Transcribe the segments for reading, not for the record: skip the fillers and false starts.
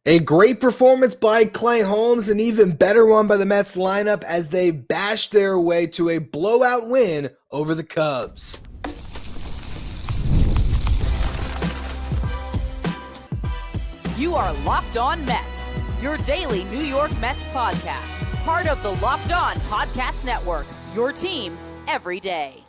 A great performance by Clay Holmes, an even better one by the Mets lineup as they bashed their way to a blowout win over the Cubs. You are Locked On Mets, your daily New York Mets podcast, part of the Locked On Podcast Network, your team every day.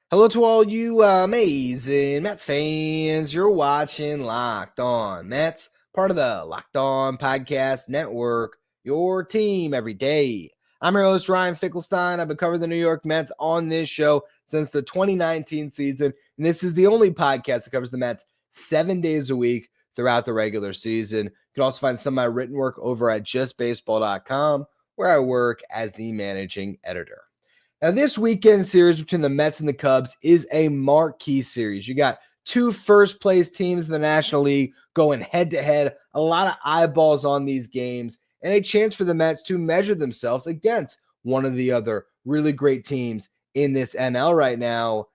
Hello to all you amazing Mets fans. You're watching Locked On Mets, part of the Locked On Podcast Network, your team every day. I'm your host, Ryan Finkelstein. I've been covering the New York Mets on this show since the 2019 season, and this is the only podcast that covers the Mets 7 days a week throughout the regular season. You can also find some of my written work over at justbaseball.com, where I work as the managing editor. Now, this weekend series between the Mets and the Cubs is a marquee series. You got two first-place teams in the National League going head-to-head, a lot of eyeballs on these games, and a chance for the Mets to measure themselves against one of the other really great teams in this NL right now.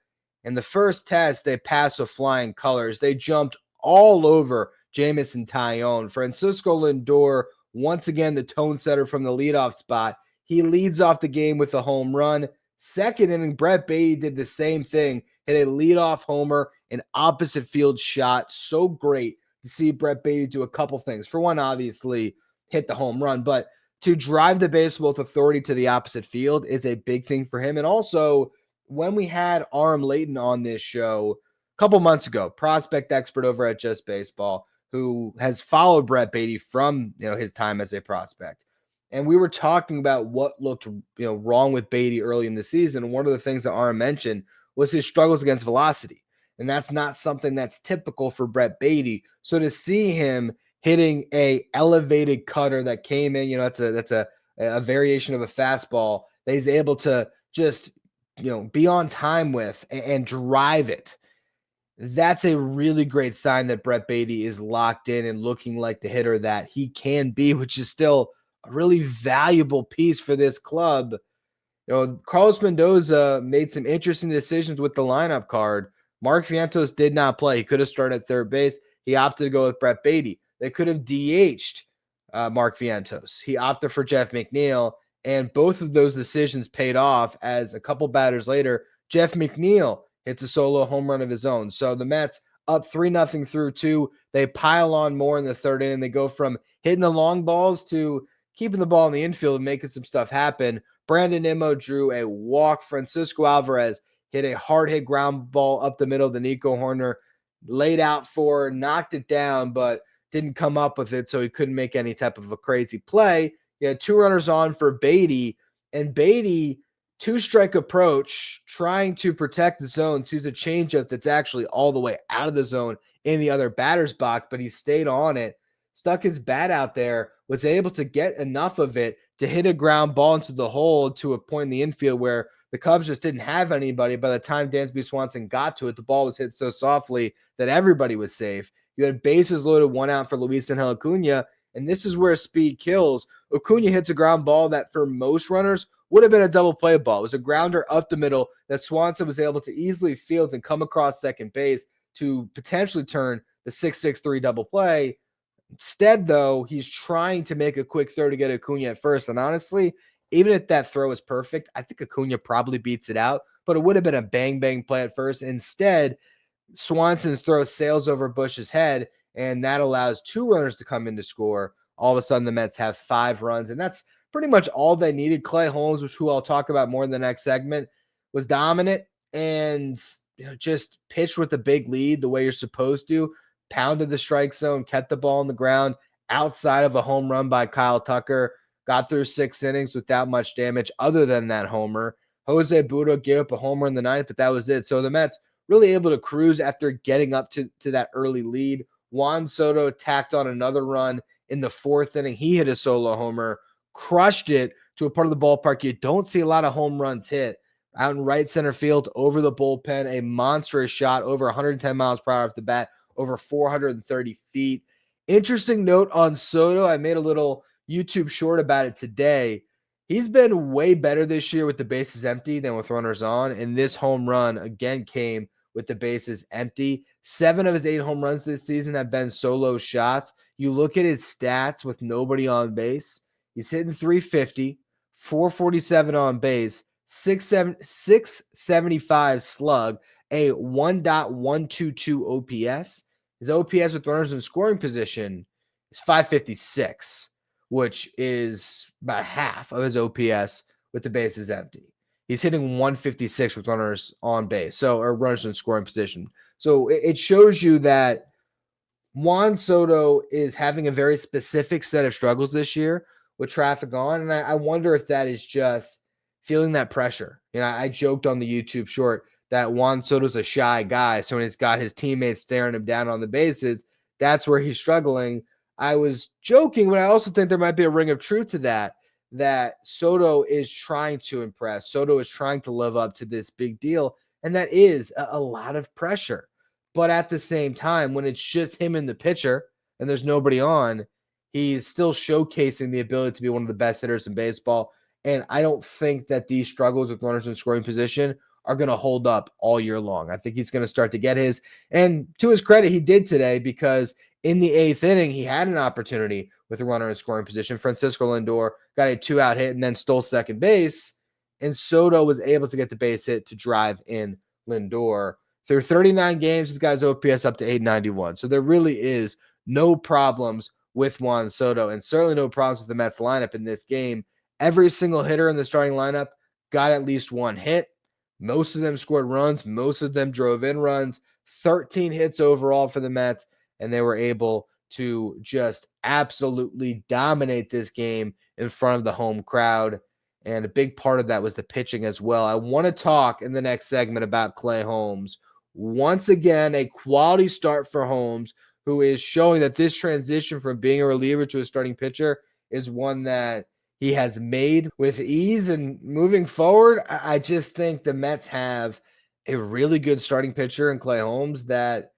In the first test, they passed with flying colors. They jumped all over Jamison Tyone. Francisco Lindor, once again, the tone setter from the leadoff spot. He leads off the game with a home run. Second inning, Brett Baty did the same thing, hit a leadoff homer, an opposite field shot. So great to see Brett Baty do a couple things. For one, obviously, hit the home run, but to drive the baseball with authority to the opposite field is a big thing for him. And also, when we had Aram Layton on this show a couple months ago, prospect expert over at Just Baseball, who has followed Brett Baty from his time as a prospect. And we were talking about what looked wrong with Baty early in the season. And one of the things that Aram mentioned was his struggles against velocity. And that's not something that's typical for Brett Baty. So to see him hitting a elevated cutter that came in, that's a variation of a fastball that he's able to just be on time with and drive it. That's a really great sign that Brett Baty is locked in and looking like the hitter that he can be, which is still a really valuable piece for this club. Carlos Mendoza made some interesting decisions with the lineup card. Mark Vientos did not play. He could have started at third base. He opted to go with Brett Baty. They could have DH'd Mark Vientos. He opted for Jeff McNeil, and both of those decisions paid off as a couple batters later, Jeff McNeil hits a solo home run of his own. So the Mets up 3-0 through 2. They pile on more in the third inning. They go from hitting the long balls to keeping the ball in the infield and making some stuff happen. Brandon Nimmo drew a walk. Francisco Alvarez hit a hard-hit ground ball up the middle of the Nico Horner, laid out for, knocked it down, but didn't come up with it, so he couldn't make any type of a crazy play. He had two runners on for Baty, and Baty, two-strike approach, trying to protect the zone, choose a changeup that's actually all the way out of the zone in the other batter's box, but he stayed on it, stuck his bat out there, was able to get enough of it to hit a ground ball into the hole to a point in the infield where the Cubs just didn't have anybody. By the time Dansby Swanson got to it, the ball was hit so softly that everybody was safe. You had bases loaded, one out for Luis Angel Acuna, and this is where speed kills. Acuna hits a ground ball that for most runners would have been a double play ball. It was a grounder up the middle that Swanson was able to easily field and come across second base to potentially turn the 6-6-3 double play. Instead, though, he's trying to make a quick throw to get Acuna at first. And honestly, even if that throw is perfect, I think Acuna probably beats it out, but it would have been a bang-bang play at first. Instead, Swanson's throw sails over Bush's head, and that allows two runners to come in to score. All of a sudden, the Mets have 5 runs, and that's pretty much all they needed. Clay Holmes, who I'll talk about more in the next segment, was dominant and just pitched with a big lead the way you're supposed to. Pounded the strike zone, kept the ball on the ground outside of a home run by Kyle Tucker, got through 6 innings without much damage other than that homer. Jose Butto gave up a homer in the ninth, but that was it. So the Mets really able to cruise after getting up to that early lead. Juan Soto tacked on another run in the 4th inning. He hit a solo homer, crushed it to a part of the ballpark you don't see a lot of home runs hit. Out in right center field over the bullpen, a monstrous shot over 110 miles per hour off the bat, over 430 feet. Interesting note on Soto. I made a little YouTube short about it today. He's been way better this year with the bases empty than with runners on. And this home run again came with the bases empty. 7 of his 8 home runs this season have been solo shots. You look at his stats with nobody on base. He's hitting 350, 447 on base, 675 slug, a 1.122 OPS. His OPS with runners in scoring position is 556, which is about half of his OPS with the bases empty. He's hitting 156 with runners on base, or runners in scoring position. So it shows you that Juan Soto is having a very specific set of struggles this year with traffic on, and I wonder if that is just feeling that pressure. I joked on the YouTube short that Juan Soto's a shy guy, so when he's got his teammates staring him down on the bases, that's where he's struggling. I was joking, but I also think there might be a ring of truth to that Soto is trying to impress. Soto is trying to live up to this big deal, and that is a lot of pressure. But at the same time, when it's just him and the pitcher and there's nobody on, he's still showcasing the ability to be one of the best hitters in baseball. And I don't think that these struggles with runners in scoring position are going to hold up all year long. I think he's going to start to get his. And to his credit, he did today, because in the 8th inning, he had an opportunity with a runner in scoring position. Francisco Lindor got a 2-out hit and then stole second base. And Soto was able to get the base hit to drive in Lindor. Through 39 games, he's got his OPS up to 891. So there really is no problems with Juan Soto, and certainly no problems with the Mets lineup in this game. Every single hitter in the starting lineup got at least one hit. Most of them scored runs. Most of them drove in runs. 13 hits overall for the Mets, and they were able to just absolutely dominate this game in front of the home crowd. And a big part of that was the pitching as well. I want to talk in the next segment about Clay Holmes. Once again, a quality start for Holmes, who is showing that this transition from being a reliever to a starting pitcher is one that he has made with ease. And moving forward, I just think the Mets have a really good starting pitcher in Clay Holmes that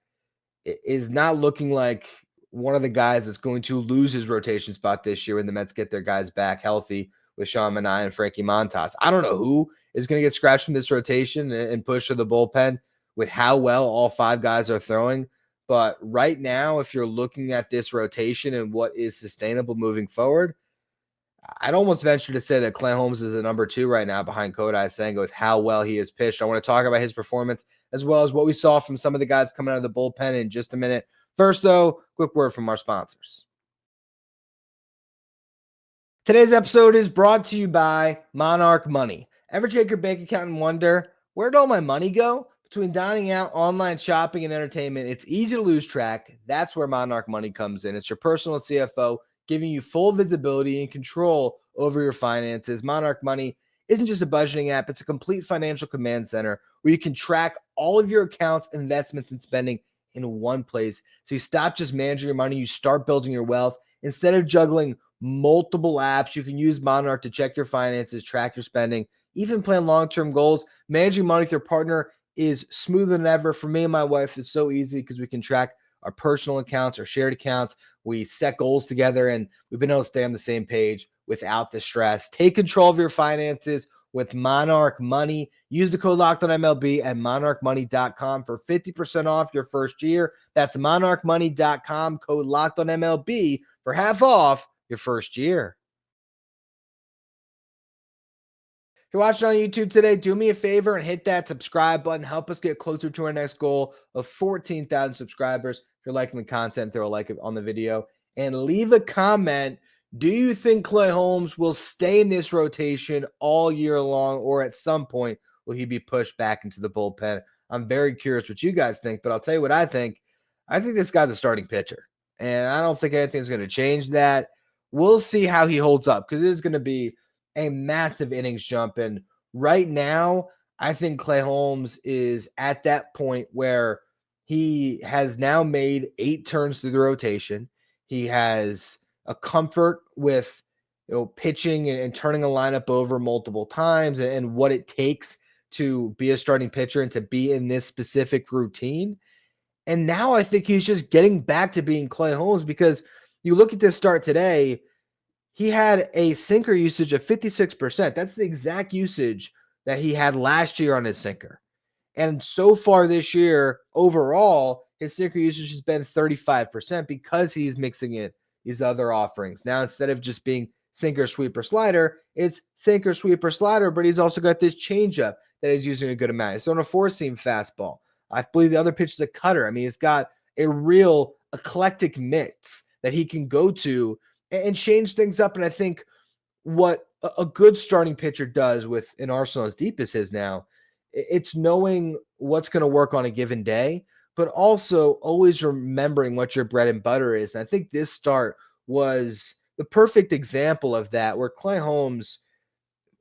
is not looking like one of the guys that's going to lose his rotation spot this year when the Mets get their guys back healthy with Sean Manaea and Frankie Montas. I don't know who is going to get scratched from this rotation and pushed to the bullpen with how well all 5 guys are throwing. But right now, if you're looking at this rotation and what is sustainable moving forward, I'd almost venture to say that Clay Holmes is the number 2 right now behind Kodai Senga with how well he has pitched. I want to talk about his performance as well as what we saw from some of the guys coming out of the bullpen in just a minute. First, though, quick word from our sponsors. Today's episode is brought to you by Monarch Money. Ever check your bank account and wonder, where'd all my money go? Between dining out, online shopping, and entertainment, it's easy to lose track. That's where Monarch Money comes in. It's your personal CFO giving you full visibility and control over your finances. Monarch Money isn't just a budgeting app. It's a complete financial command center where you can track all of your accounts, investments, and spending in one place. So you stop just managing your money. You start building your wealth. Instead of juggling multiple apps, you can use Monarch to check your finances, track your spending, even plan long-term goals. Managing money with your partner is smoother than ever. For me and my wife, it's so easy because we can track our personal accounts, our shared accounts. We set goals together, and we've been able to stay on the same page without the stress. Take control of your finances with Monarch Money. Use the code LOCKEDONMLB at monarchmoney.com for 50% off your first year. That's monarchmoney.com, code LOCKEDONMLB for half off your first year. If you're watching on YouTube today, do me a favor and hit that subscribe button. Help us get closer to our next goal of 14,000 subscribers. If you're liking the content, throw a like on the video and leave a comment. Do you think Clay Holmes will stay in this rotation all year long, or at some point will he be pushed back into the bullpen? I'm very curious what you guys think, but I'll tell you what I think. I think this guy's a starting pitcher, and I don't think anything's going to change that. We'll see how he holds up because it is going to be a massive innings jump. And right now, I think Clay Holmes is at that point where he has now made 8 turns through the rotation. He has a comfort with pitching and turning a lineup over multiple times and what it takes to be a starting pitcher and to be in this specific routine. And now I think he's just getting back to being Clay Holmes, because you look at this start today, he had a sinker usage of 56%. That's the exact usage that he had last year on his sinker. And so far this year, overall, his sinker usage has been 35% because he's mixing in these other offerings. Now, instead of just being sinker, sweeper, slider, it's sinker, sweeper, slider, but he's also got this changeup that he's using a good amount. He's on a four-seam fastball. I believe the other pitch is a cutter. I mean, he's got a real eclectic mix that he can go to and change things up. And I think what a good starting pitcher does with an arsenal as deep as his now, it's knowing what's going to work on a given day, but also always remembering what your bread and butter is. And I think this start was the perfect example of that, where Clay Holmes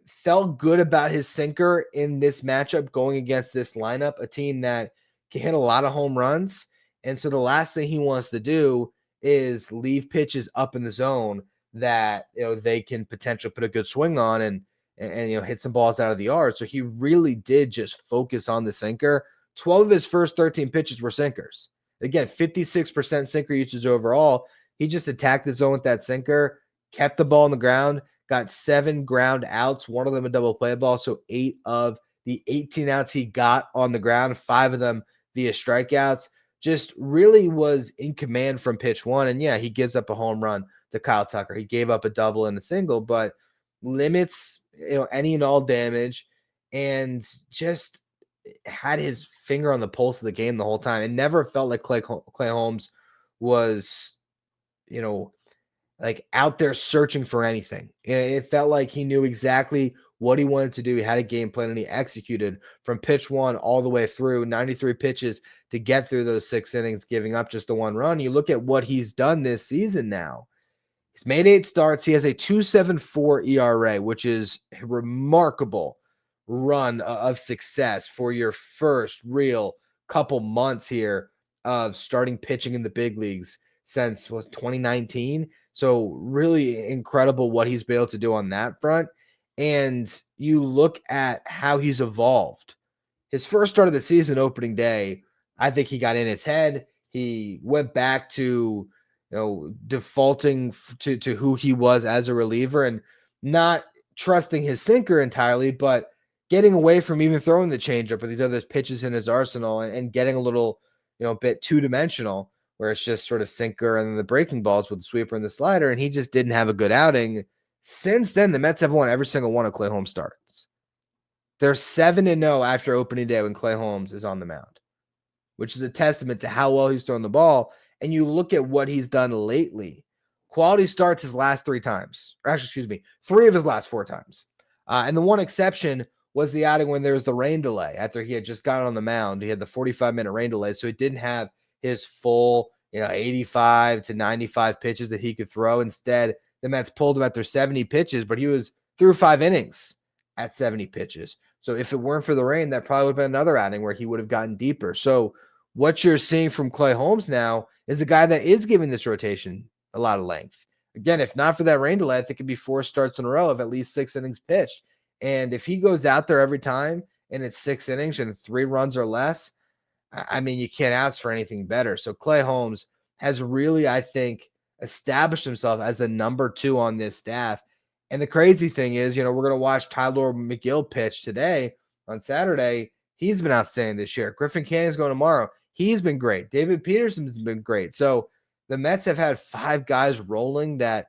felt good about his sinker in this matchup going against this lineup, a team that can hit a lot of home runs. And so the last thing he wants to do is leave pitches up in the zone that, you know, they can potentially put a good swing on and you know, hit some balls out of the yard. So he really did just focus on the sinker. 12 of his first 13 pitches were sinkers. Again, 56% sinker usage overall. He just attacked the zone with that sinker, kept the ball on the ground, got 7 ground outs, one of them a double play ball. So 8 of the 18 outs he got on the ground, 5 of them via strikeouts. Just really was in command from pitch one. And yeah, he gives up a home run to Kyle Tucker. He gave up a double and a single, but limits, you know, any and all damage, and just had his finger on the pulse of the game the whole time. It never felt like Clay Holmes was, you know, like out there searching for anything. It felt like he knew exactly what he wanted to do. He had a game plan and he executed from pitch one all the way through 93 pitches to get through those 6 innings, giving up just the 1 run. You look at what he's done this season now. He's made 8 starts. He has a 2.74 ERA, which is a remarkable run of success for your first real couple months here of starting pitching in the big leagues since 2019. So really incredible what he's been able to do on that front. And you look at how he's evolved. His first start of the season, opening day, I think he got in his head. He went back to, you know, defaulting to who he was as a reliever and not trusting his sinker entirely, but getting away from even throwing the changeup or these other pitches in his arsenal and getting a little, you know, bit two-dimensional, where it's just sort of sinker and then the breaking balls with the sweeper and the slider, and he just didn't have a good outing. Since then, the Mets have won every single one of Clay Holmes' starts. They're 7-0 after opening day when Clay Holmes is on the mound, which is a testament to how well he's thrown the ball. And you look at what he's done lately. Quality starts his last 3 times. Or actually, excuse me, 3 of his last 4 times. And the one exception was the outing when there was the rain delay. After he had just gotten on the mound, he had the 45-minute rain delay, so he didn't have his full, you know, 85 to 95 pitches that he could throw. Instead, the Mets pulled him at their 70 pitches, but he was through 5 innings at 70 pitches. So if it weren't for the rain, that probably would have been another outing where he would have gotten deeper. So what you're seeing from Clay Holmes now is a guy that is giving this rotation a lot of length. Again, if not for that rain delay, I think it'd be 4 starts in a row of at least 6 innings pitched. And if he goes out there every time and it's 6 innings and 3 runs or less, I mean, you can't ask for anything better. So Clay Holmes has really, I think, established himself as the number 2 on this staff. And the crazy thing is, you know, we're going to watch Tyler McGill pitch today on Saturday. He's been outstanding this year. Griffin Cannon's going tomorrow. He's been great. David Peterson's been great. So the Mets have had 5 guys rolling that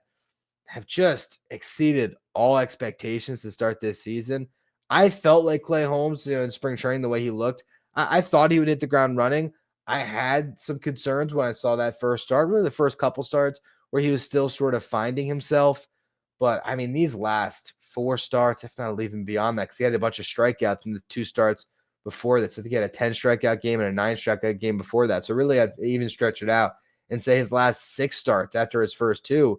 have just exceeded all expectations to start this season. I felt like Clay Holmes, you know, in spring training, the way he looked, I thought he would hit the ground running. I had some concerns when I saw that first start, really the first couple starts, where he was still sort of finding himself. But, I mean, these last 4 starts, if not even beyond that, because he had a bunch of strikeouts in the 2 starts before that. So I think he had a 10 strikeout game and a 9 strikeout game before that. So really, I'd even stretch it out and say his last 6 starts after his first 2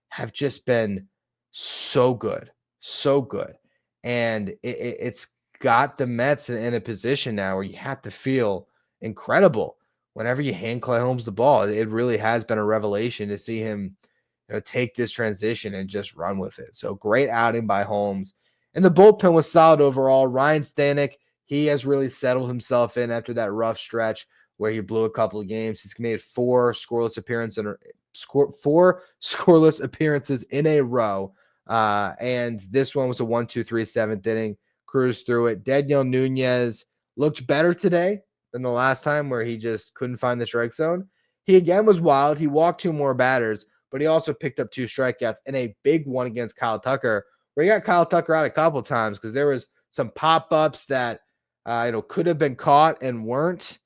have just been so good, so good. And it's got the Mets in a position now where you have to feel incredible whenever you hand Clay Holmes the ball. It really has been a revelation to see him, you know, take this transition and just run with it. So great outing by Holmes. And the bullpen was solid overall. Ryan Stanek, he has really settled himself in after that rough stretch where he blew a couple of games. He's made 4 scoreless appearances in a row. And this one was a 1-2-3 7th inning. Cruised through it. Daniel Nunez looked better today than the last time where he just couldn't find the strike zone. He again was wild. He walked 2 more batters, but he also picked up 2 strikeouts and a big one against Kyle Tucker, where he got Kyle Tucker out a couple times because there was some pop-ups that could have been caught and weren't,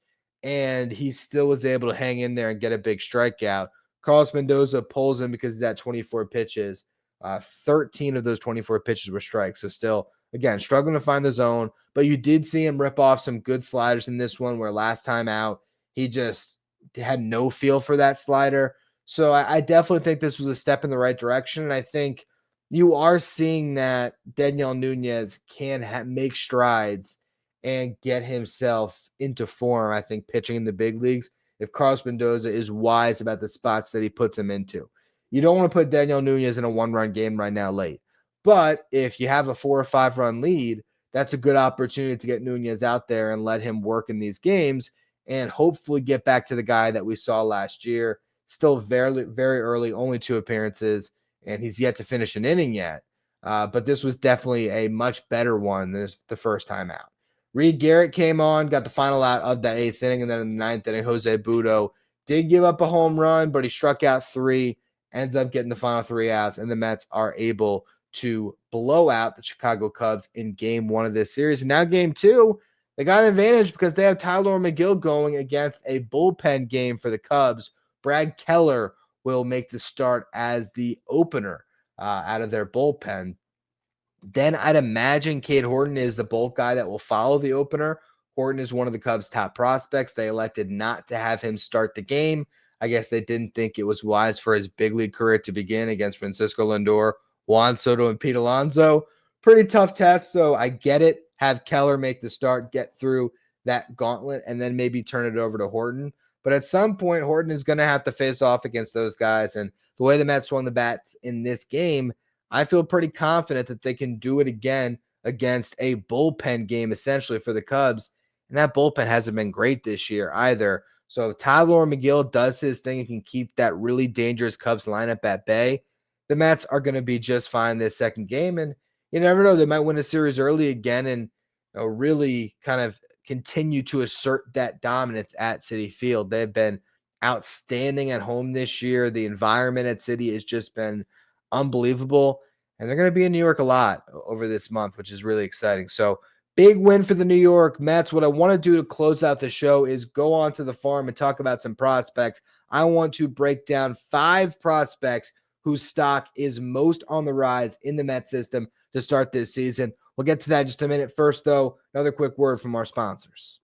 and he still was able to hang in there and get a big strikeout. Carlos Mendoza pulls him because he's at 24 pitches. 13 of those 24 pitches were strikes. So still, again, struggling to find the zone, but you did see him rip off some good sliders in this one where last time out, he just had no feel for that slider. So I definitely think this was a step in the right direction. And I think you are seeing that Daniel Nunez can make strides and get himself into form, I think, pitching in the big leagues if Carlos Mendoza is wise about the spots that he puts him into. You don't want to put Daniel Nunez in a 1-run game right now late. But if you have a 4 or 5-run lead, that's a good opportunity to get Nunez out there and let him work in these games and hopefully get back to the guy that we saw last year. Still very, very early, only 2 appearances, and he's yet to finish an inning yet. But this was definitely a much better one than the first time out. Reed Garrett came on, got the final out of that 8th inning, and then in the 9th inning, Jose Budo did give up a home run, but he struck out 3, ends up getting the final 3 outs, and the Mets are able to blow out the Chicago Cubs in game 1 of this series. And now game 2, they got an advantage because they have Tyler McGill going against a bullpen game for the Cubs. Brad Keller will make the start as the opener out of their bullpen. Then I'd imagine Cade Horton is the bulk guy that will follow the opener. Horton is one of the Cubs' top prospects. They elected not to have him start the game. I guess they didn't think it was wise for his big league career to begin against Francisco Lindor, Juan Soto, and Pete Alonso. Pretty tough test, so I get it. Have Keller make the start, get through that gauntlet, and then maybe turn it over to Horton. But at some point, Horton is going to have to face off against those guys. And the way the Mets swung the bats in this game, I feel pretty confident that they can do it again against a bullpen game, essentially, for the Cubs. And that bullpen hasn't been great this year either. So if Tyler McGill does his thing and can keep that really dangerous Cubs lineup at bay, the Mets are going to be just fine this second game. And you never know, they might win a series early again and really kind of continue to assert that dominance at Citi Field. They've been outstanding at home this year. The environment at Citi has just been unbelievable. And they're going to be in New York a lot over this month, which is really exciting. So big win for the New York Mets. What I want to do to close out the show is go on to the farm and talk about some prospects. I want to break down 5 prospects whose stock is most on the rise in the Mets system to start this season. We'll get to that in just a minute. First, though, another quick word from our sponsors.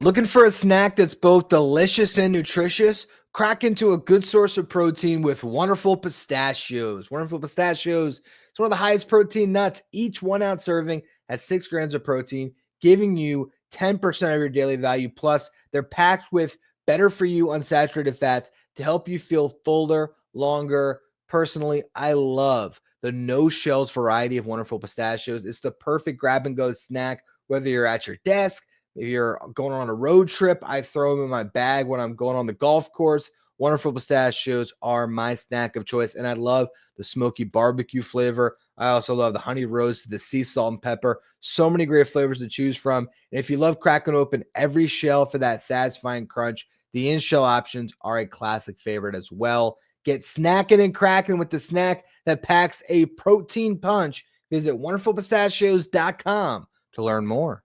Looking for a snack that's both delicious and nutritious? Crack into a good source of protein with Wonderful Pistachios. Wonderful Pistachios is one of the highest protein nuts. Each 1-ounce serving has 6 grams of protein, giving you 10% of your daily value. Plus, they're packed with better-for-you unsaturated fats to help you feel fuller, longer. Personally, I love the no-shells variety of Wonderful Pistachios. It's the perfect grab-and-go snack, whether you're at your desk, if you're going on a road trip. I throw them in my bag when I'm going on the golf course. Wonderful Pistachios are my snack of choice, and I love the smoky barbecue flavor. I also love the honey roast, the sea salt and pepper. So many great flavors to choose from. And if you love cracking open every shell for that satisfying crunch, the in-shell options are a classic favorite as well. Get snacking and cracking with the snack that packs a protein punch. Visit wonderfulpistachios.com to learn more.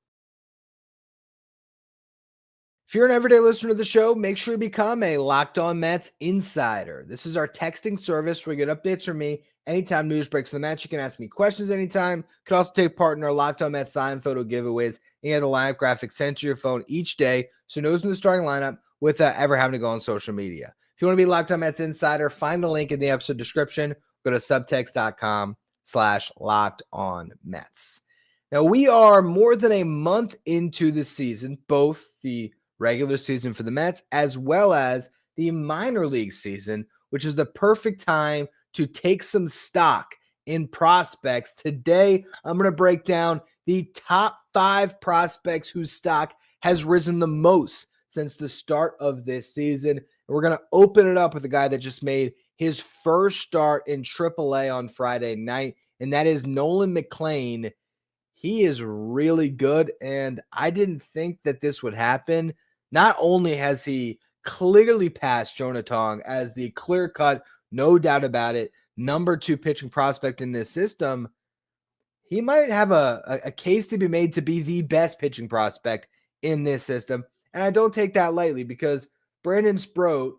If you're an everyday listener to the show, make sure to become a Locked On Mets insider. This is our texting service where you get updates from me anytime news breaks in the Mets. You can ask me questions anytime. You can also take part in our Locked On Mets sign photo giveaways. And you have the lineup graphic sent to your phone each day so it knows when the starting lineup without ever having to go on social media. If you want to be Locked On Mets insider, find the link in the episode description. Go to subtext.com/LockedOnMets. Now, we are more than a month into the season, both the regular season for the Mets as well as the minor league season, which is the perfect time to take some stock in prospects. Today, I'm going to break down the top 5 prospects whose stock has risen the most since the start of this season. And we're going to open it up with a guy that just made his first start in AAA on Friday night, and that is Nolan McLean. he is really good, and I didn't think that this would happen. Not only has he clearly passed Jonah Tong as the clear-cut, no doubt about it, number 2 pitching prospect in this system, he might have a case to be made to be the best pitching prospect in this system. And I don't take that lightly because Brandon Sproat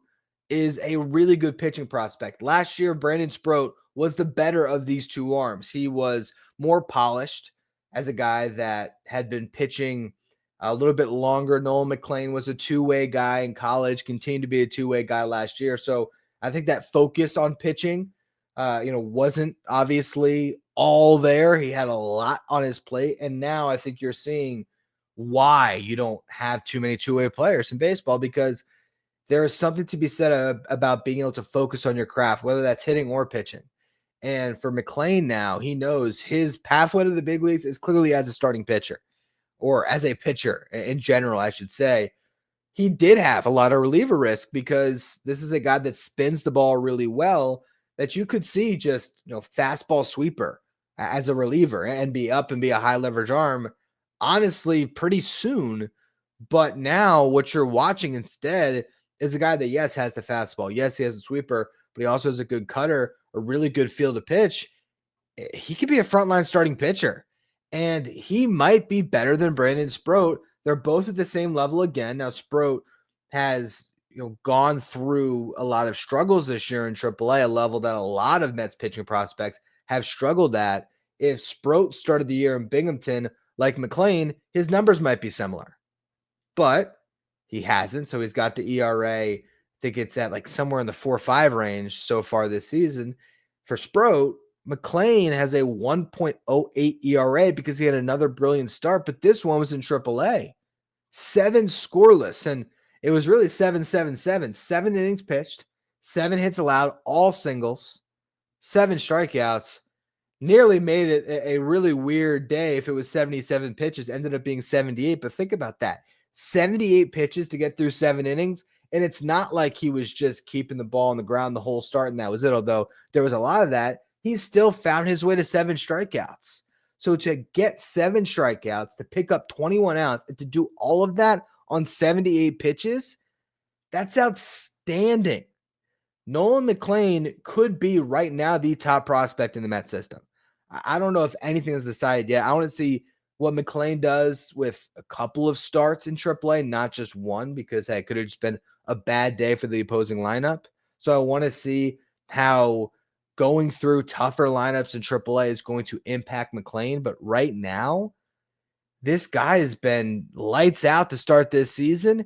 is a really good pitching prospect. Last year, Brandon Sproat was the better of these two arms. He was more polished as a guy that had been pitching a little bit longer. Nolan McLean was a two-way guy in college, continued to be a two-way guy last year. So I think that focus on pitching, wasn't obviously all there. He had a lot on his plate. And now I think you're seeing why you don't have too many two-way players in baseball, because there is something to be said about being able to focus on your craft, whether that's hitting or pitching. And for McLean now, he knows his pathway to the big leagues is clearly as a starting pitcher, or as a pitcher in general, I should say. He did have a lot of reliever risk because this is a guy that spins the ball really well, that you could see just, fastball sweeper as a reliever and be up and be a high leverage arm, honestly, pretty soon. But now what you're watching instead is a guy that, yes, has the fastball. Yes, he has a sweeper, but he also has a good cutter, a really good field of pitch. He could be a frontline starting pitcher, and he might be better than Brandon Sproat. They're both at the same level again. Now, Sproat has, gone through a lot of struggles this year in AAA, a level that a lot of Mets pitching prospects have struggled at. If Sproat started the year in Binghamton like McLean, his numbers might be similar. But he hasn't, so he's got the ERA, I think it's at like somewhere in the 4.5 range so far this season. For Sproat, McLean has a 1.08 ERA because he had another brilliant start, but this one was in AAA. 7 scoreless, and it was really 7-7-7. 7 innings pitched, 7 hits allowed, all singles, 7 strikeouts. Nearly made it a really weird day if it was 77 pitches, ended up being 78, but think about that. 78 pitches to get through 7 innings, and it's not like he was just keeping the ball on the ground the whole start and that was it, although there was a lot of that. He still found his way to 7 strikeouts. So to get 7 strikeouts, to pick up 21 outs, and to do all of that on 78 pitches, that's outstanding. Nolan McLean could be right now the top prospect in the Mets system. I don't know if anything is decided yet. I want to see what McLean does with a couple of starts in AAA, not just one, because it could have just been a bad day for the opposing lineup. So I want to see how going through tougher lineups in AAA is going to impact McLean. But right now, this guy has been lights out to start this season,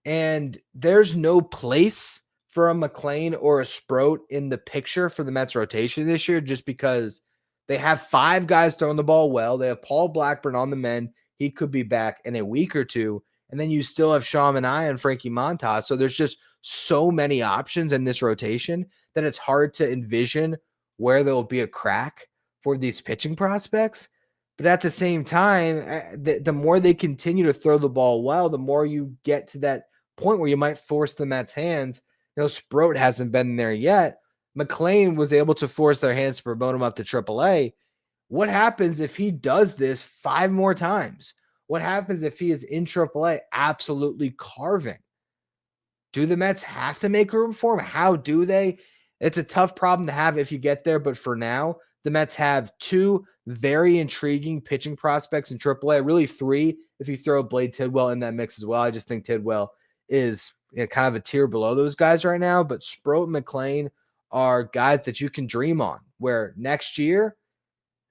and there's no place for a McLean or a Sproat in the picture for the Mets rotation this year, just because they have 5 guys throwing the ball well. They have Paul Blackburn on the mend. He could be back in a week or two. And then you still have Sean Manaea and Frankie Montas. So there's just so many options in this rotation that it's hard to envision where there will be a crack for these pitching prospects. But at the same time, the more they continue to throw the ball well, the more you get to that point where you might force the Mets' hands. Sproat hasn't been there yet. McLean was able to force their hands to promote him up to AAA. What happens if he does this 5 more times? What happens if he is in AAA absolutely carving? Do the Mets have to make room for him? How do they? It's a tough problem to have if you get there, but for now, the Mets have 2 very intriguing pitching prospects in AAA, really 3 if you throw Blade Tidwell in that mix as well. I just think Tidwell is kind of a tier below those guys right now, but Sproat and McLean are guys that you can dream on, where next year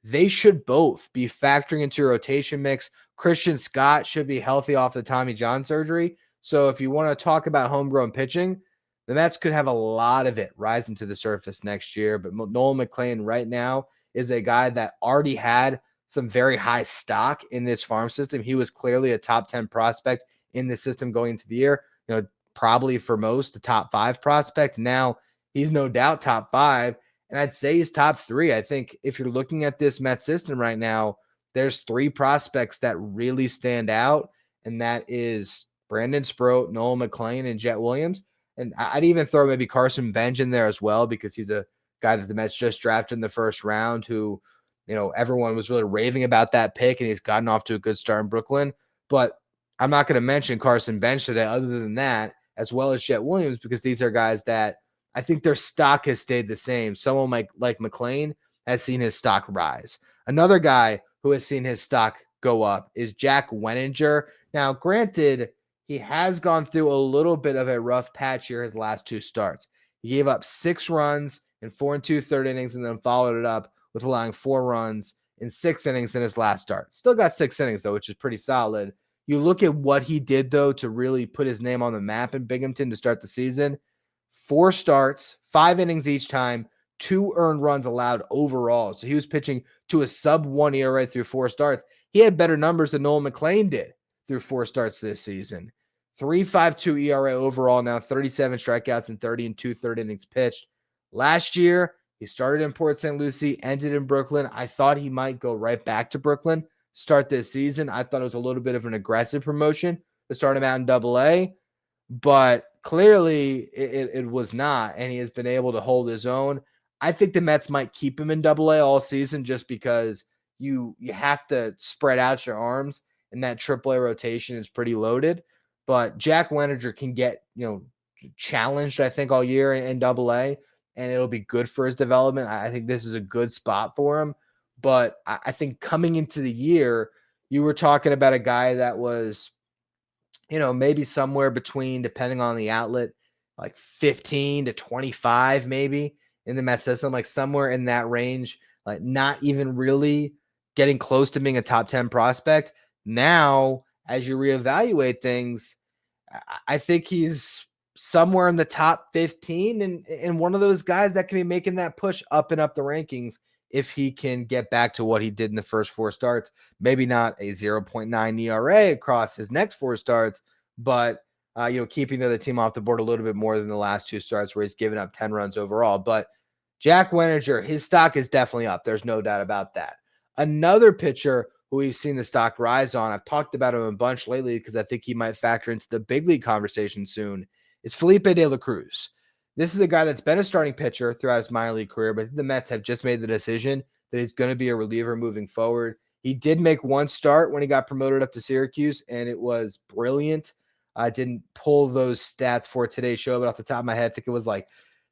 they should both be factoring into your rotation mix. Christian Scott should be healthy off the Tommy John surgery. So if you want to talk about homegrown pitching, the Mets could have a lot of it rising to the surface next year. But Nolan McLean right now is a guy that already had some very high stock in this farm system. He was clearly a top 10 prospect in the system going into the year. Probably for most, the top 5 prospect. Now he's no doubt top 5, and I'd say he's top 3. I think if you're looking at this Mets system right now, there's 3 prospects that really stand out, and that is Brandon Sproat, Nolan McLean, and Jet Williams. And I'd even throw maybe Carson Bench in there as well, because he's a guy that the Mets just drafted in the first round who everyone was really raving about that pick, and he's gotten off to a good start in Brooklyn. But I'm not going to mention Carson Bench today other than that, as well as Jet Williams, because these are guys that I think their stock has stayed the same. Someone like McLean has seen his stock rise. Another guy who has seen his stock go up is Jack Wenninger. Now, granted, he has gone through a little bit of a rough patch here his last 2 starts. He gave up 6 runs in 4 2/3 innings and then followed it up with allowing 4 runs in 6 innings in his last start. Still got 6 innings, though, which is pretty solid. You look at what he did, though, to really put his name on the map in Binghamton to start the season. 4 starts, 5 innings each time, 2 earned runs allowed overall. So he was pitching to a sub-1 ERA through 4 starts. He had better numbers than Nolan McLean did through 4 starts this season. 3.52 ERA overall now, 37 strikeouts and 30 2/3 innings pitched. Last year, he started in Port St. Lucie, ended in Brooklyn. I thought he might go right back to Brooklyn, start this season. I thought it was a little bit of an aggressive promotion to start him out in Double-A, but clearly it was not, and he has been able to hold his own. I think the Mets might keep him in Double-A all season just because you have to spread out your arms, and that AAA rotation is pretty loaded. But Jack Wenninger can get, challenged, I think, all year in Double-A, and it'll be good for his development. I think this is a good spot for him. But I think coming into the year, you were talking about a guy that was, maybe somewhere between, depending on the outlet, like 15 to 25 maybe in the Mets system, like somewhere in that range, like not even really getting close to being a top 10 prospect. Now, as you reevaluate things, I think he's somewhere in the top 15 and one of those guys that can be making that push up and up the rankings if he can get back to what he did in the first 4 starts. Maybe not a 0.9 ERA across his next 4 starts, but keeping the other team off the board a little bit more than the last 2 starts where he's given up 10 runs overall. But Jack Wenninger, his stock is definitely up. There's no doubt about that. Another pitcher who we've seen the stock rise on, I've talked about him a bunch lately because I think he might factor into the big league conversation soon, is Felipe De La Cruz. This is a guy that's been a starting pitcher throughout his minor league career, but the Mets have just made the decision that he's going to be a reliever moving forward. He did make 1 start when he got promoted up to Syracuse, and it was brilliant. I didn't pull those stats for today's show, but off the top of my head, I think it was like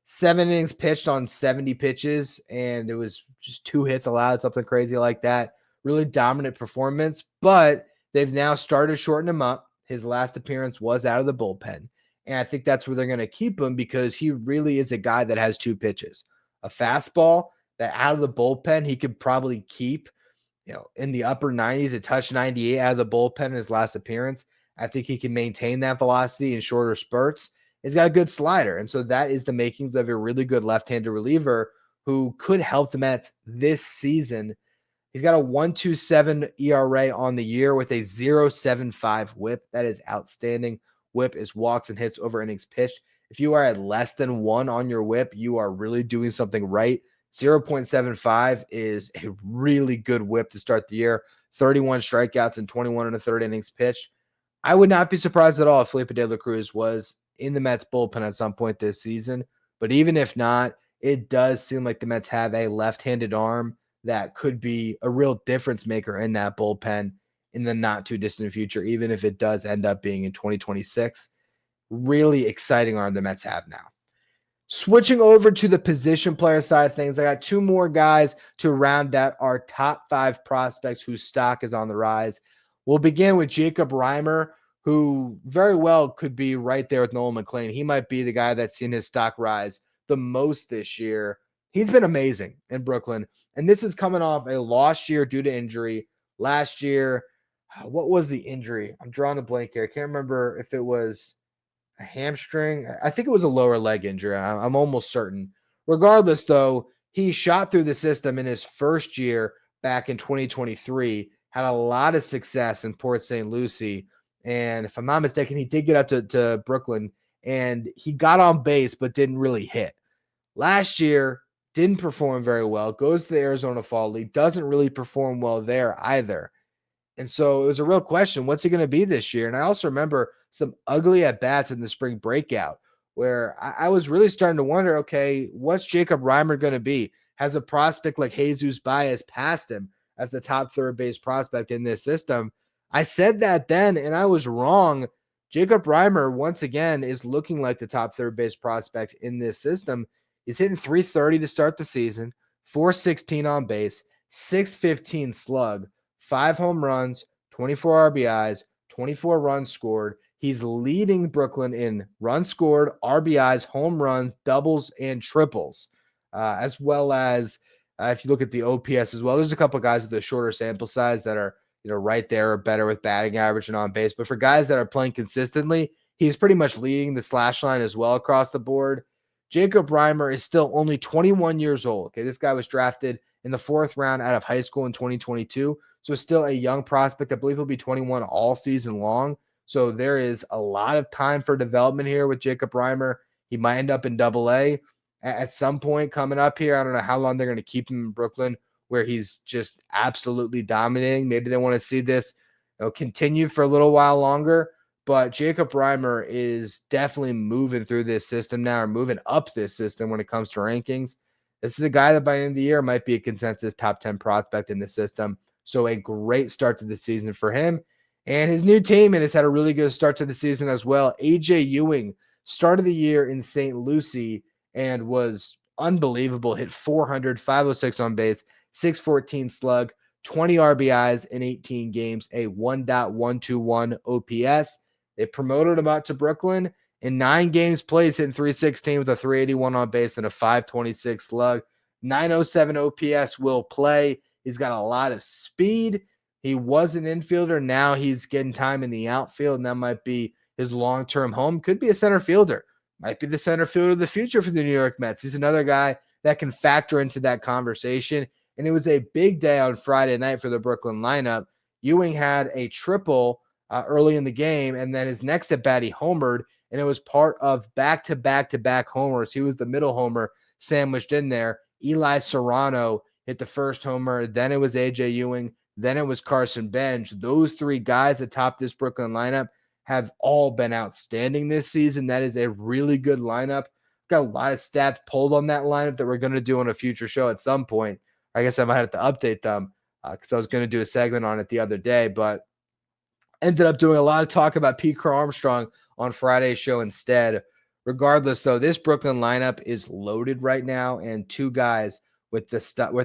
7 innings pitched on 70 pitches, and it was just 2 hits allowed, something crazy like that. Really dominant performance, but they've now started shortening him up. His last appearance was out of the bullpen, and I think that's where they're going to keep him because he really is a guy that has 2 pitches. A fastball that out of the bullpen he could probably keep, in the upper 90s, a touch 98 out of the bullpen in his last appearance. I think he can maintain that velocity in shorter spurts. He's got a good slider, and so that is the makings of a really good left-handed reliever who could help the Mets this season. He's got a 1.27 ERA on the year with a 0.75 whip. That is outstanding. Whip is walks and hits over innings pitched. If you are at less than 1 on your whip, you are really doing something right. 0.75 is a really good whip to start the year. 31 strikeouts and 21 1/3 innings pitched. I would not be surprised at all if Felipe De La Cruz was in the Mets bullpen at some point this season. But even if not, it does seem like the Mets have a left-handed arm that could be a real difference maker in that bullpen in the not too distant future, even if it does end up being in 2026. Really exciting arm the Mets have now. Switching over to the position player side of things, I got 2 more guys to round out our top 5 prospects whose stock is on the rise. We'll begin with Jacob Reimer, who very well could be right there with Nolan McLean. He might be the guy that's seen his stock rise the most this year. He's been amazing in Brooklyn, and this is coming off a lost year due to injury. Last year, what was the injury? I'm drawing a blank here. I can't remember if it was a hamstring. I think it was a lower leg injury. I'm almost certain. Regardless, though, he shot through the system in his first year back in 2023, had a lot of success in Port St. Lucie, and if I'm not mistaken, he did get out to Brooklyn, and he got on base but didn't really hit. Last year, didn't perform very well, goes to the Arizona Fall League, doesn't really perform well there either. And so it was a real question, what's he going to be this year? And I also remember some ugly at-bats in the spring breakout where I was really starting to wonder, okay, what's Jacob Reimer going to be? has a prospect like Jesus Baez past him as the top third base prospect in this system. I said that then, and I was wrong. Jacob Reimer, once again, is looking like the top third base prospect in this system. He's hitting 330 to start the season, 416 on base, 615 slug, 5 home runs, 24 RBIs, 24 runs scored. He's leading Brooklyn in runs scored, RBIs, home runs, doubles, and triples, as well as if you look at the OPS as well. There's a couple guys with a shorter sample size that are right there or better with batting average and on base. But for guys that are playing consistently, he's pretty much leading the slash line as well across the board. Jacob Reimer is still only 21 years old. Okay, this guy was drafted in the 4th round out of high school in 2022. So still a young prospect. I believe he'll be 21 all season long. So there is a lot of time for development here with Jacob Reimer. He might end up in Double-A at some point coming up here. I don't know how long they're going to keep him in Brooklyn, where he's just absolutely dominating. Maybe they want to see this continue for a little while longer. But Jacob Reimer is definitely moving through this system now, or moving up this system when it comes to rankings. This is a guy that by the end of the year might be a consensus top 10 prospect in the system. So a great start to the season for him. And his new team, and has had a really good start to the season as well. AJ Ewing started the year in St. Lucie and was unbelievable. Hit 400, 506 on base, 614 slug, 20 RBIs in 18 games, a 1.121 OPS. They promoted him out to Brooklyn. In 9 games played, hitting 316 with a 381 on base and a 526 slug. 907 OPS will play. He's got a lot of speed. He was an infielder. Now he's getting time in the outfield, and that might be his long-term home. Could be a center fielder. Might be the center fielder of the future for the New York Mets. He's another guy that can factor into that conversation. And it was a big day on Friday night for the Brooklyn lineup. Ewing had a triple early in the game, and then his next at bat, he homered, and it was part of back-to-back-to-back homers. He was the middle homer sandwiched in there. Eli Serrano hit the first homer. Then it was AJ Ewing. Then it was Carson Bench. Those 3 guys atop this Brooklyn lineup have all been outstanding this season. That is a really good lineup. Got a lot of stats pulled on that lineup that we're going to do on a future show at some point. I guess I might have to update them because I was going to do a segment on it the other day, but ended up doing a lot of talk about Pete Crow Armstrong on Friday's show instead. Regardless, though, this Brooklyn lineup is loaded right now, and 2 guys with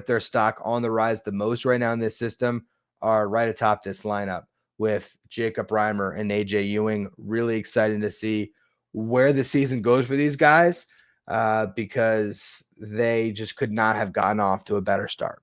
their stock on the rise the most right now in this system are right atop this lineup with Jacob Reimer and AJ Ewing. Really exciting to see where the season goes for these guys because they just could not have gotten off to a better start.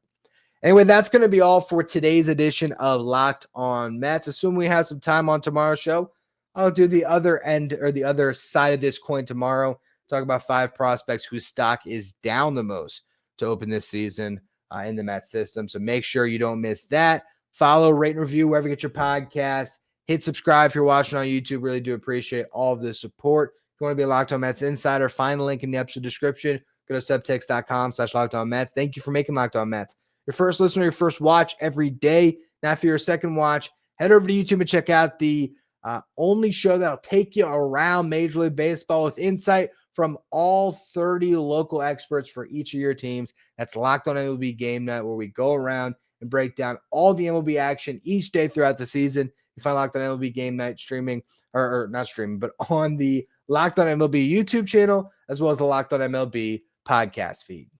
Anyway, that's going to be all for today's edition of Locked On Mets. Assuming we have some time on tomorrow's show, I'll do the other end or the other side of this coin tomorrow. Talk about 5 prospects whose stock is down the most to open this season in the Mets system. So make sure you don't miss that. Follow, rate, and review wherever you get your podcasts. Hit subscribe if you're watching on YouTube. Really do appreciate all of the support. If you want to be a Locked On Mets insider, find the link in the episode description. Go to subtext.com/LockedOnMets. Thank you for making Locked On Mets your first listener, your first watch every day. Now, for your second watch, head over to YouTube and check out the only show that'll take you around Major League Baseball with insight from all 30 local experts for each of your teams. That's Locked On MLB Game Night, where we go around and break down all the MLB action each day throughout the season. You find Locked On MLB Game Night streaming, or not streaming, but on the Locked On MLB YouTube channel, as well as the Locked On MLB podcast feed.